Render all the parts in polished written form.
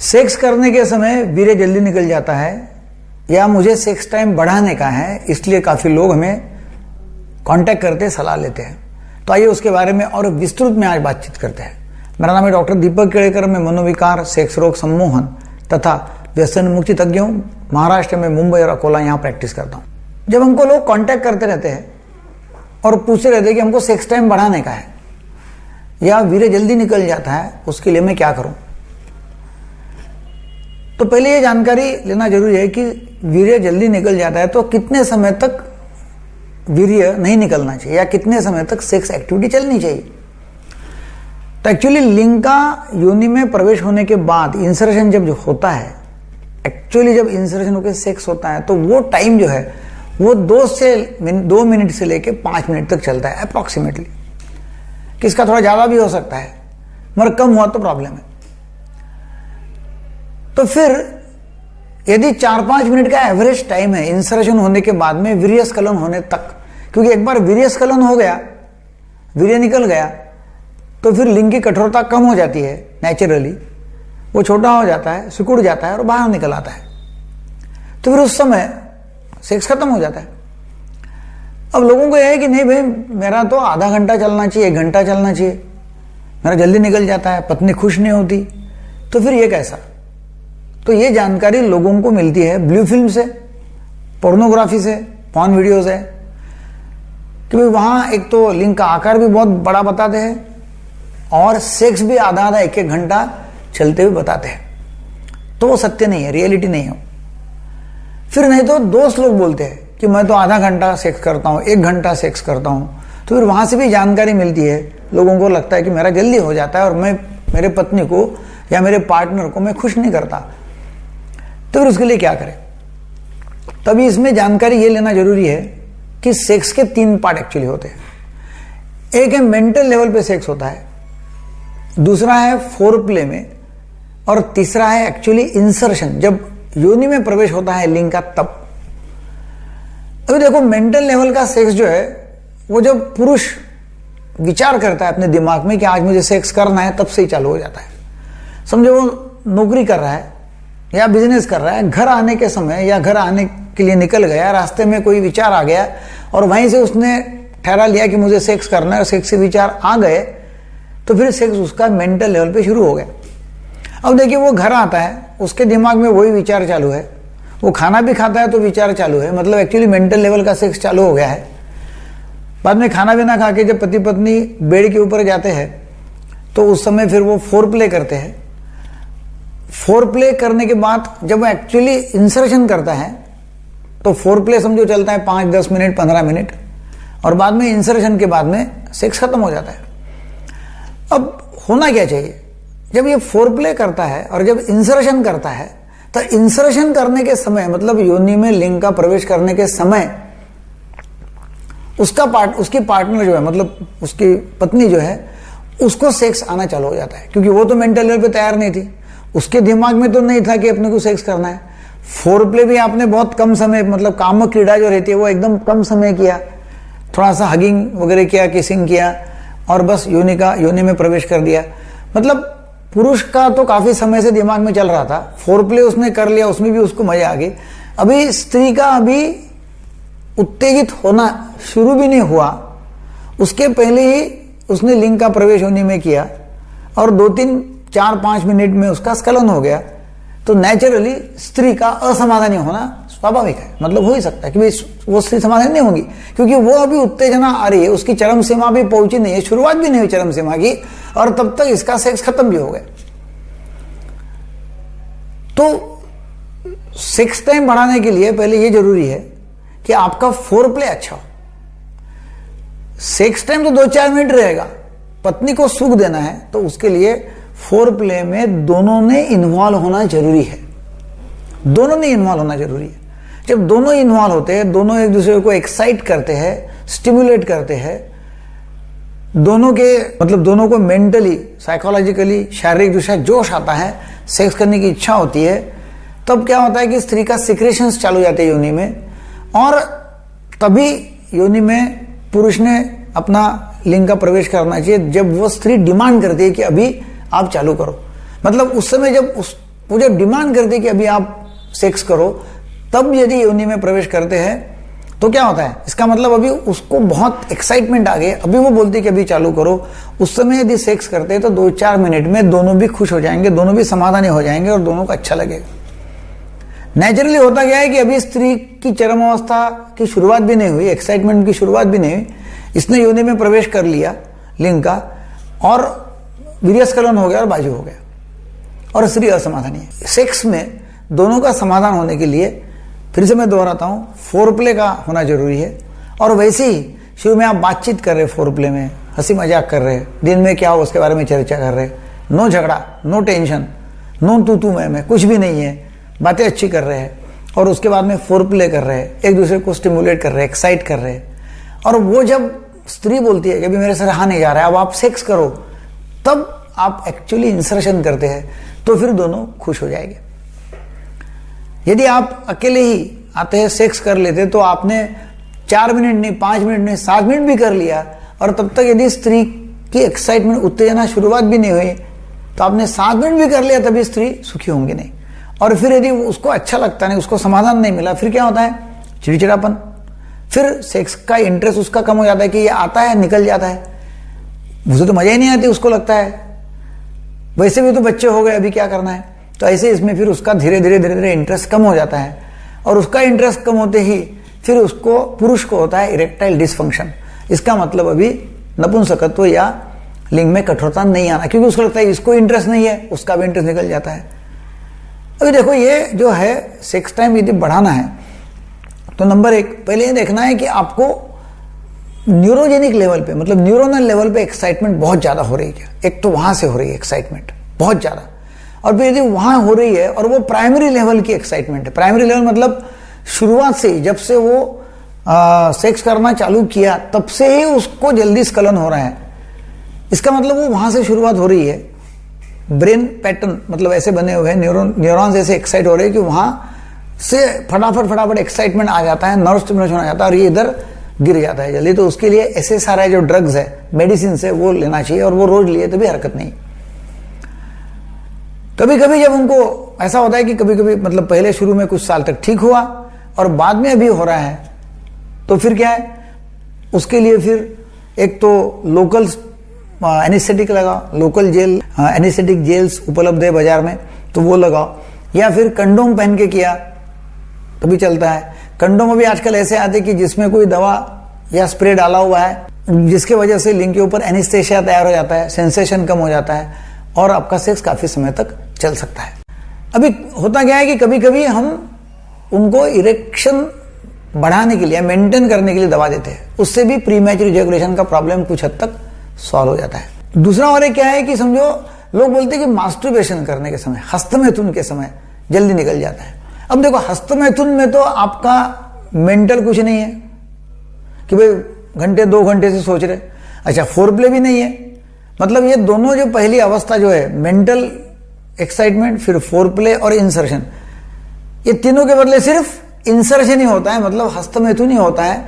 Sex करने के समय वीर्य जल्दी निकल जाता है या मुझे सेक्स टाइम बढ़ाने का है, इसलिए काफी लोग हमें कांटेक्ट करते सलाह लेते हैं। तो आइए उसके बारे में और विस्तृत में आज बातचीत करते हैं। मेरा नाम है डॉक्टर दीपक केड़ेकर। मैं मनोविकार, सेक्स रोग सम्मोहन तथा व्यसन मुक्ति तज्ञ हूं। महाराष्ट्र में मुंबई और अकोला यहां प्रैक्टिस करता हूं। जब हमको लोग कांटेक्ट करते रहते हैं और पूछते रहते हैं कि हमको सेक्स टाइम बढ़ाने का है या वीर्य जल्दी निकल जाता है, उसके लिए मैं क्या करूं, तो पहले ये जानकारी लेना जरूरी है कि वीर्य जल्दी निकल जाता है तो कितने समय तक वीर्य नहीं निकलना चाहिए या कितने समय तक सेक्स एक्टिविटी चलनी चाहिए। तो एक्चुअली लिंग का योनि में प्रवेश होने के बाद इंसर्शन जब जो होता है, एक्चुअली जब इंसर्शन होकर सेक्स होता है तो वो टाइम जो है वो 2 मिनट से लेके 5 मिनट तक चलता है अप्रोक्सीमेटली। किसका थोड़ा ज्यादा भी हो सकता है, मगर कम हुआ तो प्रॉब्लम है। तो फिर यदि 4-5 मिनट का एवरेज टाइम है इंसर्शन होने के बाद में वीर्यस्खलन होने तक, क्योंकि एक बार वीर्यस्खलन हो गया, वीर्य निकल गया, तो फिर लिंग की कठोरता कम हो जाती है नेचुरली, वो छोटा हो जाता है, सिकुड़ जाता है और बाहर निकल आता है। तो फिर उस समय सेक्स खत्म हो जाता है। अब लोगों को यह है कि नहीं भाई, मेरा तो आधा घंटा चलना चाहिए, 1 घंटा चलना चाहिए, मेरा जल्दी निकल जाता है, पत्नी खुश नहीं होती, तो फिर ये कैसा। तो ये जानकारी लोगों को मिलती है ब्लू फिल्म से, पोर्नोग्राफी से, पॉर्न वीडियो से, कि भाई वहां एक तो लिंग का आकार भी बहुत बड़ा बताते हैं और सेक्स भी आधा आधा 1-1 घंटा चलते हुए बताते हैं। तो वो सत्य नहीं है, रियलिटी नहीं है। फिर नहीं तो दोस्त लोग बोलते हैं कि मैं तो आधा घंटा सेक्स करता हूं, 1 घंटा सेक्स करता हूं, तो फिर वहां से भी जानकारी मिलती है। लोगों को लगता है कि मेरा जल्दी हो जाता है और मैं मेरे पत्नी को या मेरे पार्टनर को मैं खुश नहीं करता, तो फिर उसके लिए क्या करें। तभी इसमें जानकारी ये लेना जरूरी है कि सेक्स के 3 पार्ट एक्चुअली होते हैं। एक है मेंटल लेवल पे सेक्स होता है, दूसरा है फोरप्ले में, और तीसरा है एक्चुअली इंसर्शन, जब योनि में प्रवेश होता है लिंग का तब। अभी देखो मेंटल लेवल का सेक्स जो है वो जब पुरुष विचार करता है अपने दिमाग में कि आज मुझे सेक्स करना है, तब से ही चालू हो जाता है। समझो वो नौकरी कर रहा है या बिजनेस कर रहा है, घर आने के समय या घर आने के लिए निकल गया, रास्ते में कोई विचार आ गया और वहीं से उसने ठहरा लिया कि मुझे सेक्स करना है और सेक्स से विचार आ गए, तो फिर सेक्स उसका मेंटल लेवल पे शुरू हो गया। अब देखिए वो घर आता है, उसके दिमाग में वही विचार चालू है, वो खाना भी खाता है तो विचार चालू है, मतलब एक्चुअली मेंटल लेवल का सेक्स चालू हो गया है। बाद में खाना भी ना खा के जब पति पत्नी बेड के ऊपर जाते हैं तो उस समय फिर वो फोरप्ले करते हैं। फोरप्ले करने के बाद जब वो एक्चुअली इंसर्शन करता है तो फोरप्ले समझो चलता है 5-10 मिनट, 15 मिनट, और बाद में इंसर्शन के बाद में सेक्स खत्म हो जाता है। अब होना क्या चाहिए, जब ये फोरप्ले करता है और जब इंसर्शन करता है, तो इंसर्शन करने के समय मतलब योनि में लिंग का प्रवेश करने के समय उसकी पार्टनर जो है, मतलब उसकी पत्नी जो है, उसको सेक्स आना चालू हो जाता है, क्योंकि वो तो मेंटल लेवल पे तैयार नहीं थी, उसके दिमाग में तो नहीं था कि अपने को सेक्स करना है। फोरप्ले भी आपने बहुत कम समय, मतलब कामक क्रीड़ा जो रहती है वो एकदम कम समय किया, थोड़ा सा हगिंग वगैरह किया, किसिंग किया और बस योनि में प्रवेश कर दिया। मतलब पुरुष का तो काफी समय से दिमाग में चल रहा था, फोरप्ले उसने कर लिया, उसमें भी उसको मजा आ गई। अभी स्त्री का अभी उत्तेजित होना शुरू भी नहीं हुआ, उसके पहले ही उसने लिंग का प्रवेश योनि में किया और 2-3-4-5 मिनट में उसका स्खलन हो गया। तो नेचुरली स्त्री का असमाधानी होना स्वाभाविक है, मतलब हो ही सकता है कि वो स्त्री समाधान नहीं होगी, क्योंकि वो अभी उत्तेजना आ रही है, उसकी चरम सीमा भी पहुंची नहीं है, शुरुआत भी नहीं हुई चरम सीमा की, और तब तक इसका सेक्स खत्म भी हो गया। तो सेक्स टाइम बढ़ाने के लिए पहले ये जरूरी है कि आपका फोरप्ले अच्छा हो। सेक्स टाइम तो 2-4 मिनट रहेगा, पत्नी को सुख देना है तो उसके लिए फोरप्ले में दोनों ने इन्वॉल्व होना जरूरी है। दोनों ने इन्वॉल्व होना जरूरी है। जब दोनों इन्वॉल्व होते हैं, दोनों एक दूसरे को एक्साइट करते हैं, स्टिमुलेट करते हैं, दोनों को मेंटली, साइकोलॉजिकली, शारीरिक दृष्टि जोश आता है, सेक्स करने की इच्छा होती है, तब क्या होता है कि स्त्री का सिक्रेशंस चालू हो जाते हैं योनि में, और तभी योनि में पुरुष ने अपना लिंग का प्रवेश करना चाहिए जब वो स्त्री डिमांड करती है कि अभी आप चालू करो। मतलब उस समय जब वो जब डिमांड करती है कि अभी आप सेक्स करो, तब यदि योनि में प्रवेश करते हैं तो क्या होता है, इसका मतलब अभी उसको बहुत एक्साइटमेंट आ गई, अभी वो बोलती है कि अभी चालू करो। उस समय यदि सेक्स करते हैं तो 2-4 मिनट में दोनों भी खुश हो जाएंगे, दोनों भी समाधानी हो जाएंगे और दोनों को अच्छा लगेगा। नेचुरली होता क्या है कि अभी स्त्री की चरम अवस्था की शुरुआत भी नहीं हुई, एक्साइटमेंट की शुरुआत भी नहीं हुई, इसने योनि में प्रवेश कर लिया लिंग का, और वीर्यस्खलन हो गया और बाजू हो गया, और स्त्री असमाधानी है। सेक्स में दोनों का समाधान होने के लिए, फिर से मैं दोहराता हूं, फोरप्ले का होना जरूरी है। और वैसे ही शुरू में आप बातचीत कर रहे, फोरप्ले में हंसी मजाक कर रहे, दिन में क्या हो उसके बारे में चर्चा कर रहे, नो झगड़ा, नो टेंशन, नो तू मैं, कुछ भी नहीं है, बातें अच्छी कर रहे हैं, और उसके बाद में फोरप्ले कर रहे हैं, एक दूसरे को स्टिमुलेट कर रहे हैं, एक्साइट कर रहे हैं। और वो जब स्त्री बोलती है कि अभी मेरे से रहा नहीं जा रहा है, अब आप सेक्स करो, तब आप एक्चुअली इंसर्शन करते हैं, तो फिर दोनों खुश हो जाएंगे। यदि आप अकेले ही आते हैं, सेक्स कर लेते, तो आपने 4 मिनट नहीं, 5 मिनट नहीं, 7 मिनट भी कर लिया, और तब तक यदि स्त्री की एक्साइटमेंट, उत्तेजना शुरुआत भी नहीं हुई, तो आपने 7 मिनट भी कर लिया, तभी स्त्री सुखी होंगी नहीं। और फिर यदि उसको अच्छा लगता नहीं, उसको समाधान नहीं मिला, फिर क्या होता है, चिड़चिड़ापन, फिर सेक्स का इंटरेस्ट उसका कम हो जाता है कि ये आता है निकल जाता है, मुझे तो मजा ही नहीं आती, उसको लगता है वैसे भी तो बच्चे हो गए, अभी क्या करना है। तो ऐसे इसमें फिर उसका धीरे धीरे इंटरेस्ट कम हो जाता है, और उसका इंटरेस्ट कम होते ही फिर उसको, पुरुष को होता है इरेक्टाइल डिसफंक्शन। इसका मतलब अभी नपुंसकत्व या लिंग में कठोरता नहीं आना, क्योंकि उसको लगता है इसको इंटरेस्ट नहीं है, उसका भी इंटरेस्ट निकल जाता है। अभी देखो, ये जो है सेक्स टाइम यदि बढ़ाना है तो नंबर 1 पहले ये देखना है कि आपको न्यूरोजेनिक लेवल पे, मतलब न्यूरोनल लेवल पे एक्साइटमेंट बहुत ज्यादा हो रही है। एक तो वहां से हो रही है एक्साइटमेंट बहुत ज्यादा, और फिर यदि वहां हो रही है और वो प्राइमरी लेवल की एक्साइटमेंट है, प्राइमरी लेवल मतलब शुरुआत से, जब से वो सेक्स करना चालू किया तब से ही उसको जल्दी स्खलन हो रहा है, इसका मतलब वो वहां से शुरुआत हो रही है। ब्रेन पैटर्न मतलब ऐसे बने हुए हैं, न्यूरॉन्स ऐसे एक्साइट हो रहे हैं कि वहां से फटाफट एक्साइटमेंट आ जाता है, नर्व स्टिमुलेशन आ जाता है, और ये इधर गिर जाता है जल्दी। तो उसके लिए SSRI जो ड्रग्स है, मेडिसिन है, वो लेना चाहिए, और वो रोज लिए तभी हरकत नहीं। कभी कभी जब उनको ऐसा होता है कि कभी कभी मतलब पहले शुरू में कुछ साल तक ठीक हुआ और बाद में अभी हो रहा है, तो फिर क्या है, उसके लिए फिर एक तो लोकल एनेस्थेटिक लगाओ, लोकल जेल, एनेस्थेटिक जेल्स उपलब्ध है बाजार में, तो वो लगाओ, या फिर कंडोम पहन के किया तो भी चलता है। कंडोम अभी आजकल ऐसे आते कि जिसमें कोई दवा या स्प्रे डाला हुआ है, जिसके वजह से लिंग के ऊपर एनेस्थेशिया तैयार हो जाता है, सेंसेशन कम हो जाता है, और आपका सेक्स काफी समय तक चल सकता है। अभी होता क्या है कि कभी कभी हम उनको इरेक्शन बढ़ाने के लिए, मेंटेन करने के लिए दवा देते हैं, उससे भी प्रीमैच्योर इजैकुलेशन का प्रॉब्लम कुछ हद तक सॉल्व हो जाता है। दूसरा और क्या है कि समझो, लोग बोलते हैं कि मास्टरबेशन करने के समय, हस्तमैथुन के समय जल्दी निकल जाता है। अब देखो, हस्तमैथुन में तो आपका मेंटल कुछ नहीं है कि भाई घंटे 2 घंटे से सोच रहे, अच्छा फोरप्ले भी नहीं है, मतलब ये दोनों जो पहली अवस्था जो है, मेंटल एक्साइटमेंट, फिर फोरप्ले और इंसर्शन, ये तीनों के बदले सिर्फ इंसर्शन ही होता है, मतलब हस्तमैथुन ही होता है।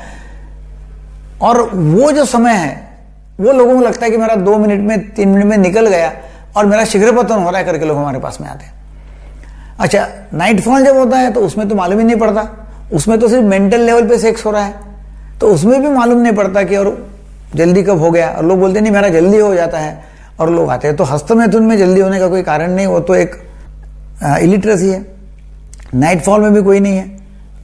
और वो जो समय है, वो लोगों को लगता है कि मेरा 2 मिनट में 3 मिनट में निकल गया और मेरा शीघ्रपतन हो रहा है करके लोग हमारे पास में आते हैं। अच्छा, नाइटफॉल जब होता है तो उसमें तो मालूम ही नहीं पड़ता, उसमें तो सिर्फ मेंटल लेवल पे सेक्स हो रहा है, तो उसमें भी मालूम नहीं पड़ता कि और जल्दी कब हो गया, और लोग बोलते नहीं मेरा जल्दी हो जाता है, और लोग आते हैं। तो हस्तमैथुन में जल्दी होने का कोई कारण नहीं, वो तो एक इलिटरेसी है। नाइटफॉल में भी कोई नहीं है,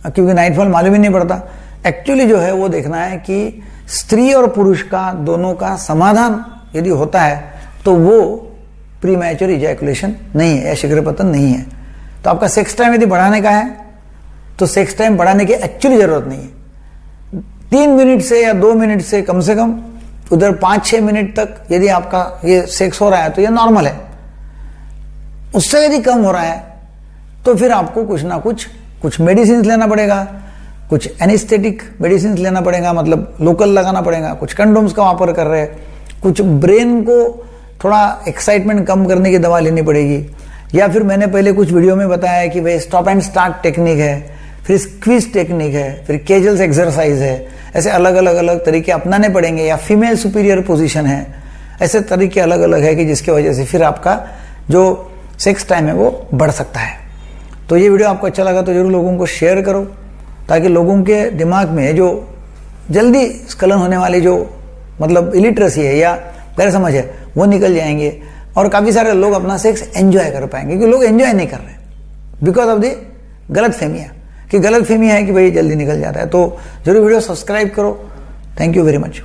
क्योंकि नाइटफॉल मालूम ही नहीं पड़ता। एक्चुअली जो है वो देखना है कि स्त्री और पुरुष का दोनों का समाधान यदि होता है तो वो प्रीमैच्योर इजैकुलेशन नहीं है या शीघ्रपतन नहीं है। तो आपका सेक्स टाइम यदि बढ़ाने का है तो सेक्स टाइम बढ़ाने की एक्चुअली जरूरत नहीं है। 3 मिनट से या 2 मिनट से कम उधर 5-6 मिनट तक यदि आपका ये सेक्स हो रहा है तो ये नॉर्मल है। उससे यदि कम हो रहा है तो फिर आपको कुछ ना कुछ मेडिसिन लेना पड़ेगा, कुछ एनेस्थेटिक मेडिसिन लेना पड़ेगा, मतलब लोकल लगाना पड़ेगा, कुछ कंडोम्स का वापर कर रहे हैं, कुछ ब्रेन को थोड़ा एक्साइटमेंट कम करने की दवा लेनी पड़ेगी, या फिर मैंने पहले कुछ वीडियो में बताया कि भाई स्टॉप एंड स्टार्ट टेक्निक है, फिर स्क्वीज टेक्निक है, फिर केजल्स एक्सरसाइज है, ऐसे अलग अलग तरीके अपनाने पड़ेंगे, या फीमेल सुपीरियर पोजीशन है, ऐसे तरीके अलग अलग है कि जिसकी वजह से फिर आपका जो सेक्स टाइम है वो बढ़ सकता है। तो ये वीडियो आपको अच्छा लगा तो जरूर लोगों को शेयर करो, ताकि लोगों के दिमाग में जो जल्दी स्खलन होने वाली जो मतलब इलिटरेसी है या गैर समझ है वो निकल जाएंगे, और काफ़ी सारे लोग अपना सेक्स एंजॉय कर पाएंगे, क्योंकि लोग एंजॉय नहीं कर रहे बिकॉज ऑफ द गलत फहमियाँ, कि गलत फहमी है कि भाई जल्दी निकल जाता है। तो जरूर वीडियो सब्सक्राइब करो। Thank you very much.